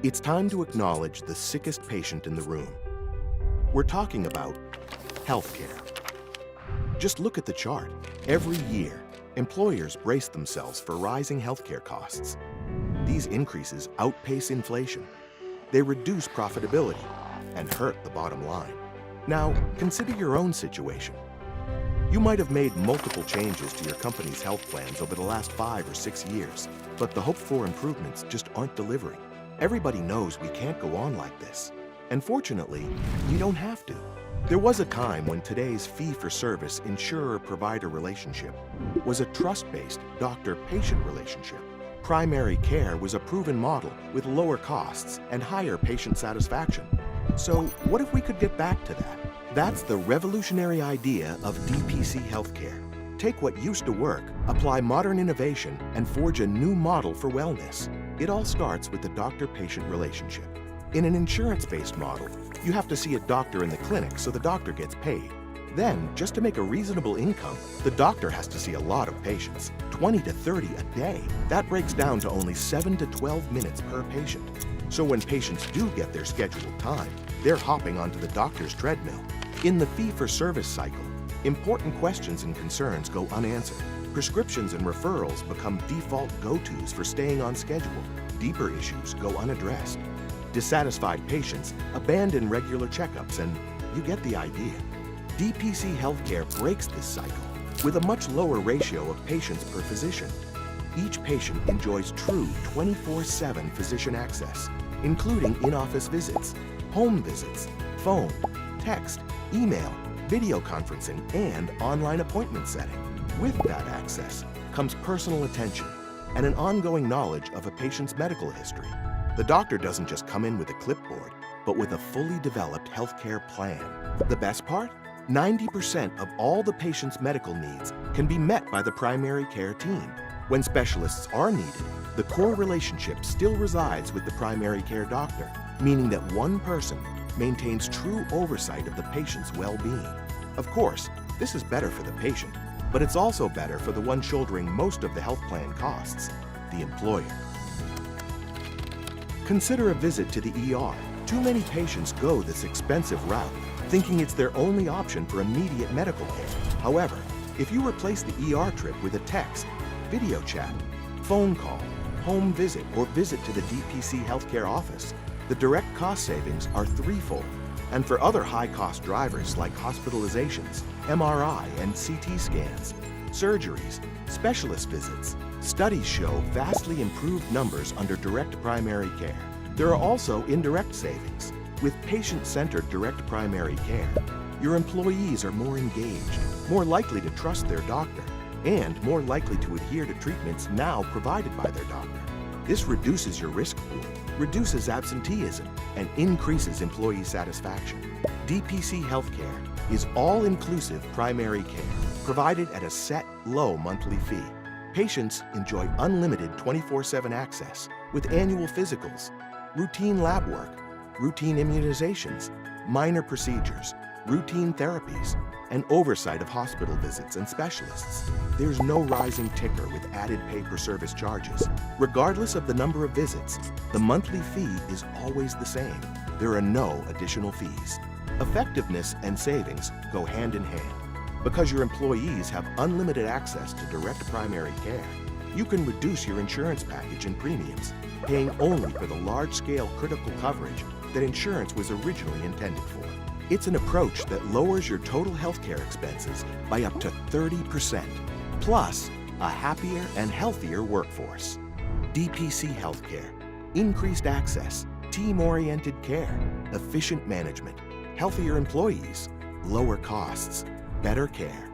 It's time to acknowledge the sickest patient in the room. We're talking about healthcare. Just look at the chart. Every year, employers brace themselves for rising healthcare costs. These increases outpace inflation. They reduce profitability and hurt the bottom line. Now, consider your own situation. You might have made multiple changes to your company's health plans over the last 5 or 6 years, but the hoped-for improvements just aren't delivering. Everybody knows we can't go on like this. And fortunately, you don't have to. There was a time when today's fee-for-service insurer-provider relationship was a trust-based doctor-patient relationship. Primary care was a proven model with lower costs and higher patient satisfaction. So what if we could get back to that? That's the revolutionary idea of DPC Healthcare. Take what used to work, apply modern innovation, and forge a new model for wellness. It all starts with the doctor-patient relationship. In an insurance-based model, you have to see a doctor in the clinic so the doctor gets paid. Then, just to make a reasonable income, the doctor has to see a lot of patients, 20 to 30 a day. That breaks down to only 7 to 12 minutes per patient. So when patients do get their scheduled time, they're hopping onto the doctor's treadmill. In the fee-for-service cycle, important questions and concerns go unanswered. Prescriptions and referrals become default go-tos for staying on schedule. Deeper issues go unaddressed. Dissatisfied patients abandon regular checkups, and you get the idea. DPC Healthcare breaks this cycle with a much lower ratio of patients per physician. Each patient enjoys true 24/7 physician access, including in-office visits, home visits, phone, text, email, video conferencing, and online appointment setting. With that access comes personal attention and an ongoing knowledge of a patient's medical history. The doctor doesn't just come in with a clipboard, but with a fully developed healthcare plan. The best part? 90% of all the patient's medical needs can be met by the primary care team. When specialists are needed, the core relationship still resides with the primary care doctor, meaning that one person maintains true oversight of the patient's well-being. Of course, this is better for the patient, but it's also better for the one shouldering most of the health plan costs, the employer. Consider a visit to the ER. Too many patients go this expensive route, thinking it's their only option for immediate medical care. However, if you replace the ER trip with a text, video chat, phone call, home visit, or visit to the DPC Healthcare office, the direct cost savings are threefold. And for other high-cost drivers like hospitalizations, MRI and CT scans, surgeries, specialist visits, studies show vastly improved numbers under direct primary care. There are also indirect savings. With patient-centered direct primary care, your employees are more engaged, more likely to trust their doctor, and more likely to adhere to treatments now provided by their doctor. This reduces your risk pool, reduces absenteeism, and increases employee satisfaction. DPC Healthcare is all-inclusive primary care, provided at a set, low monthly fee. Patients enjoy unlimited 24/7 access with annual physicals, routine lab work, routine immunizations, minor procedures, routine therapies, and oversight of hospital visits and specialists. There's no rising ticker with added pay-per-service charges. Regardless of the number of visits, the monthly fee is always the same. There are no additional fees. Effectiveness and savings go hand in hand. Because your employees have unlimited access to direct primary care, you can reduce your insurance package and premiums, paying only for the large-scale critical coverage that insurance was originally intended for. It's an approach that lowers your total healthcare expenses by up to 30%, plus a happier and healthier workforce. DPC Healthcare. Increased access, team-oriented care, efficient management, healthier employees, lower costs, better care.